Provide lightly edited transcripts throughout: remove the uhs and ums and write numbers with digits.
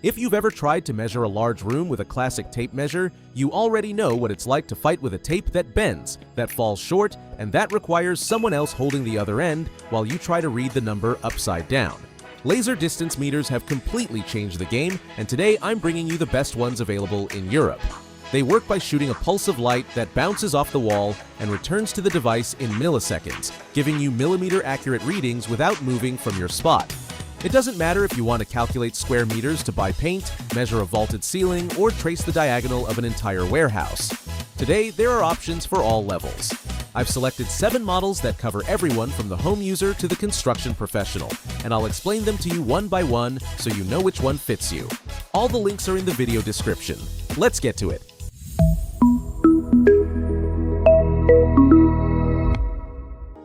If you've ever tried to measure a large room with a classic tape measure, you already know what it's like to fight with a tape that bends, that falls short, and that requires someone else holding the other end while you try to read the number upside down. Laser distance meters have completely changed the game, and today I'm bringing you the best ones available in Europe. They work by shooting a pulse of light that bounces off the wall and returns to the device in milliseconds, giving you millimeter-accurate readings without moving from your spot. It doesn't matter if you want to calculate square meters to buy paint, measure a vaulted ceiling, or trace the diagonal of an entire warehouse. Today, there are options for all levels. I've selected 7 models that cover everyone from the home user to the construction professional, and I'll explain them to you one by one so you know which one fits you. All the links are in the video description. Let's get to it.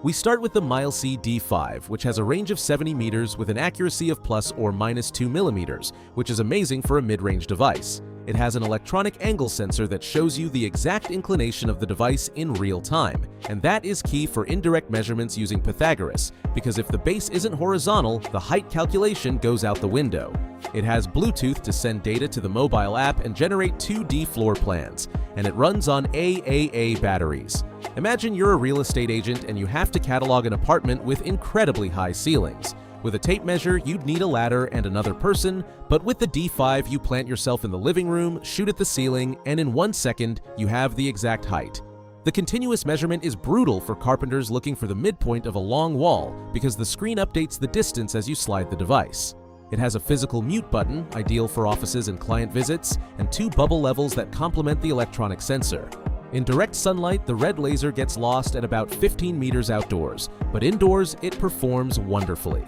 We start with the MileC D5, which has a range of 70 meters with an accuracy of plus or minus 2 millimeters, which is amazing for a mid-range device. It has an electronic angle sensor that shows you the exact inclination of the device in real time, and that is key for indirect measurements using Pythagoras, because if the base isn't horizontal, the height calculation goes out the window. It has Bluetooth to send data to the mobile app and generate 2D floor plans, and it runs on AAA batteries. Imagine you're a real estate agent and you have to catalog an apartment with incredibly high ceilings. With a tape measure, you'd need a ladder and another person, but with the D5, you plant yourself in the living room, shoot at the ceiling, and in 1 second, you have the exact height. The continuous measurement is brutal for carpenters looking for the midpoint of a long wall because the screen updates the distance as you slide the device. It has a physical mute button, ideal for offices and client visits, and 2 bubble levels that complement the electronic sensor. In direct sunlight, the red laser gets lost at about 15 meters outdoors, but indoors, it performs wonderfully.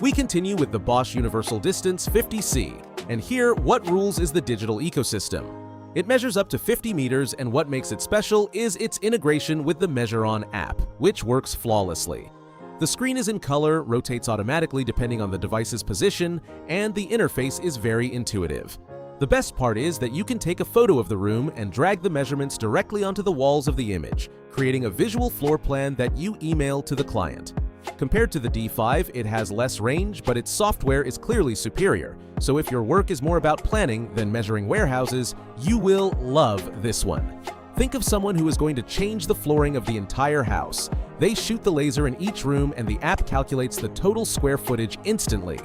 We continue with the Bosch Universal Distance 50C, and here, what rules is the digital ecosystem. It measures up to 50 meters, and what makes it special is its integration with the MeasureOn app, which works flawlessly. The screen is in color, rotates automatically depending on the device's position, and the interface is very intuitive. The best part is that you can take a photo of the room and drag the measurements directly onto the walls of the image, creating a visual floor plan that you email to the client. Compared to the D5, it has less range, but its software is clearly superior, so if your work is more about planning than measuring warehouses, you will love this one. Think of someone who is going to change the flooring of the entire house. They shoot the laser in each room and the app calculates the total square footage instantly.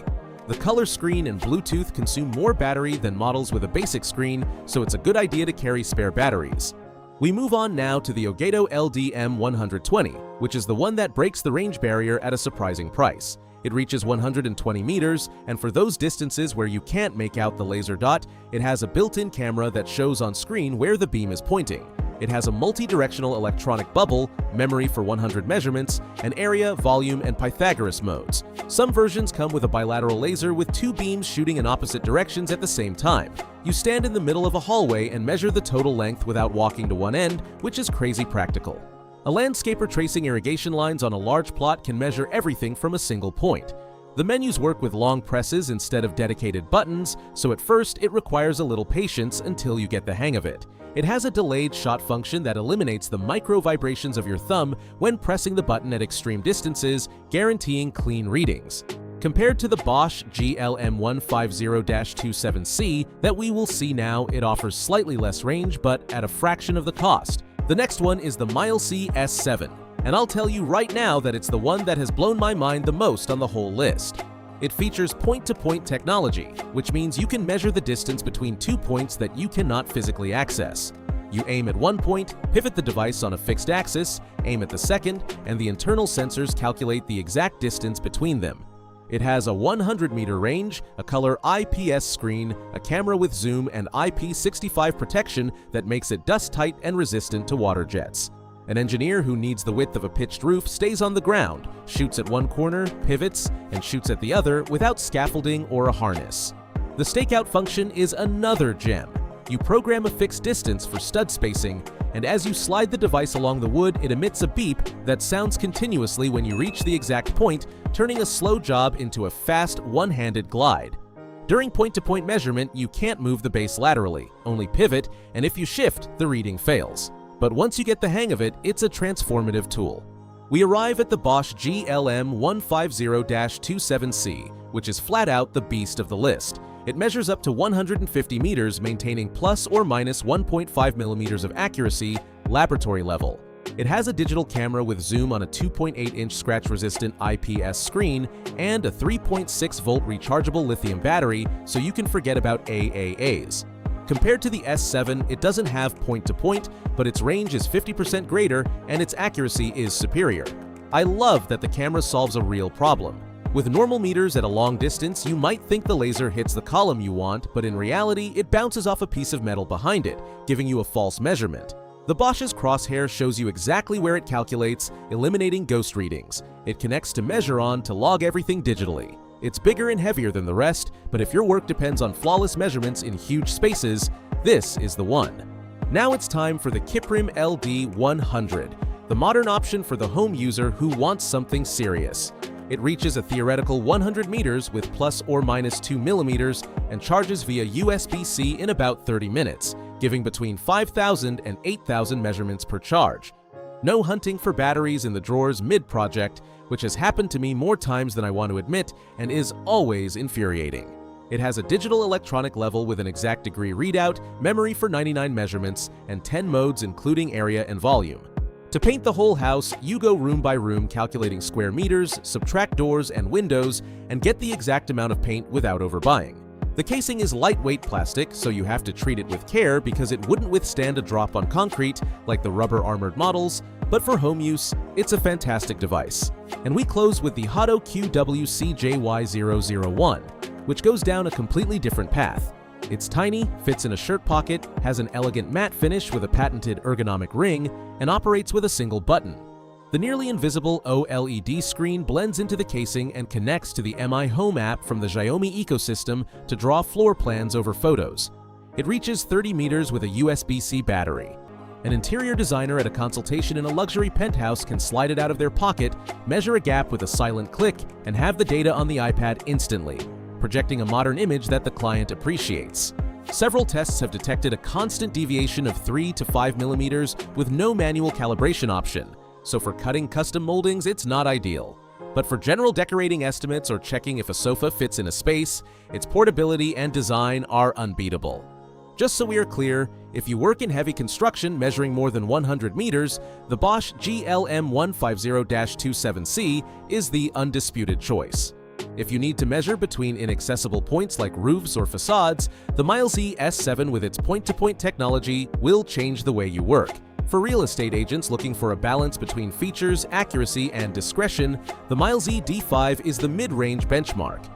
The color screen and Bluetooth consume more battery than models with a basic screen, so it's a good idea to carry spare batteries. We move on now to the Elgato LDM120, which is the one that breaks the range barrier at a surprising price. It reaches 120 meters, and for those distances where you can't make out the laser dot, it has a built-in camera that shows on screen where the beam is pointing. It has a multi-directional electronic bubble, memory for 100 measurements, and area, volume, and Pythagoras modes. Some versions come with a bilateral laser with 2 beams shooting in opposite directions at the same time. You stand in the middle of a hallway and measure the total length without walking to one end, which is crazy practical. A landscaper tracing irrigation lines on a large plot can measure everything from a single point. The menus work with long presses instead of dedicated buttons, so at first it requires a little patience until you get the hang of it. It has a delayed shot function that eliminates the micro vibrations of your thumb when pressing the button at extreme distances, guaranteeing clean readings. Compared to the Bosch GLM150-27C that we will see now, it offers slightly less range but at a fraction of the cost. The next one is the MileC S7, and I'll tell you right now that it's the one that has blown my mind the most on the whole list. It features point-to-point technology, which means you can measure the distance between 2 points that you cannot physically access. You aim at one point, pivot the device on a fixed axis, aim at the second, and the internal sensors calculate the exact distance between them. It has a 100-meter range, a color IPS screen, a camera with zoom, and IP65 protection that makes it dust-tight and resistant to water jets. An engineer who needs the width of a pitched roof stays on the ground, shoots at one corner, pivots, and shoots at the other without scaffolding or a harness. The stakeout function is another gem. You program a fixed distance for stud spacing, and as you slide the device along the wood, it emits a beep that sounds continuously when you reach the exact point, turning a slow job into a fast, one-handed glide. During point-to-point measurement, you can't move the base laterally, only pivot, and if you shift, the reading fails. But once you get the hang of it, it's a transformative tool. We arrive at the Bosch GLM150-27C, which is flat out the beast of the list. It measures up to 150 meters, maintaining plus or minus 1.5 millimeters of accuracy, laboratory level. It has a digital camera with zoom on a 2.8-inch scratch-resistant IPS screen and a 3.6-volt rechargeable lithium battery, so you can forget about AAAs. Compared to the S7, it doesn't have point-to-point, but its range is 50% greater and its accuracy is superior. I love that the camera solves a real problem. With normal meters at a long distance, you might think the laser hits the column you want, but in reality, it bounces off a piece of metal behind it, giving you a false measurement. The Bosch's crosshair shows you exactly where it calculates, eliminating ghost readings. It connects to Measure On to log everything digitally. It's bigger and heavier than the rest, but if your work depends on flawless measurements in huge spaces, this is the one. Now it's time for the Kiprim LD100, the modern option for the home user who wants something serious. It reaches a theoretical 100 meters with plus or minus 2 millimeters and charges via USB-C in about 30 minutes, giving between 5,000 and 8,000 measurements per charge. No hunting for batteries in the drawers mid-project, which has happened to me more times than I want to admit and is always infuriating. It has a digital electronic level with an exact degree readout, memory for 99 measurements, and 10 modes including area and volume. To paint the whole house, you go room by room calculating square meters, subtract doors and windows, and get the exact amount of paint without overbuying. The casing is lightweight plastic, so you have to treat it with care because it wouldn't withstand a drop on concrete like the rubber-armored models, but for home use, it's a fantastic device. And we close with the Hado QWCJY001, which goes down a completely different path. It's tiny, fits in a shirt pocket, has an elegant matte finish with a patented ergonomic ring, and operates with a single button. The nearly invisible OLED screen blends into the casing and connects to the Mi Home app from the Xiaomi ecosystem to draw floor plans over photos. It reaches 30 meters with a USB-C battery. An interior designer at a consultation in a luxury penthouse can slide it out of their pocket, measure a gap with a silent click, and have the data on the iPad instantly, projecting a modern image that the client appreciates. Several tests have detected a constant deviation of 3 to 5 millimeters with no manual calibration option, so for cutting custom moldings, it's not ideal. But for general decorating estimates or checking if a sofa fits in a space, its portability and design are unbeatable. Just so we are clear, if you work in heavy construction measuring more than 100 meters, the Bosch GLM150-27C is the undisputed choice. If you need to measure between inaccessible points like roofs or facades, the Miles E S7 with its point-to-point technology will change the way you work. For real estate agents looking for a balance between features, accuracy, and discretion, the Miles E D5 is the mid-range benchmark.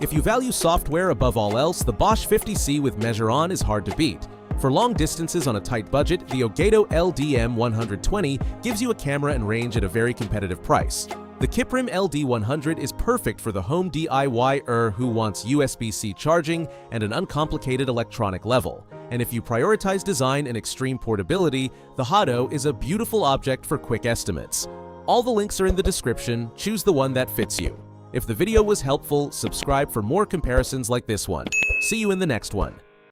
If you value software above all else, the Bosch 50C with Measure On is hard to beat. For long distances on a tight budget, the Elgato LDM120 gives you a camera and range at a very competitive price. The Kiprim LD100 is perfect for the home DIYer who wants USB-C charging and an uncomplicated electronic level. And if you prioritize design and extreme portability, the Hado is a beautiful object for quick estimates. All the links are in the description, choose the one that fits you. If the video was helpful, subscribe for more comparisons like this one. See you in the next one.